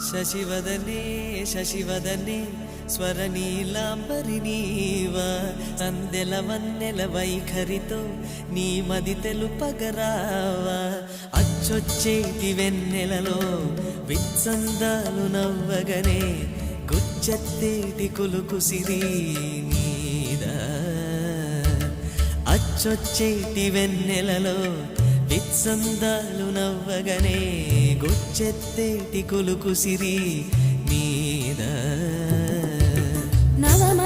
శశివదనే శశివదనే స్వరనీలాంబరి నీవా సందెల వన్నెల వైఖరితో నీ మది తెలుపగరావా అచ్చొచ్చేటి వెన్నెలలో విత్సందాలు నవ్వగనే గుచ్చెత్తేటి కులుకు సిరి నీదా అచ్చొచ్చేటి వెన్నెలలో విత్సందాలు నవ్వగనే గుచ్చెత్తేటి కులుకు సిరి నీదా నవమ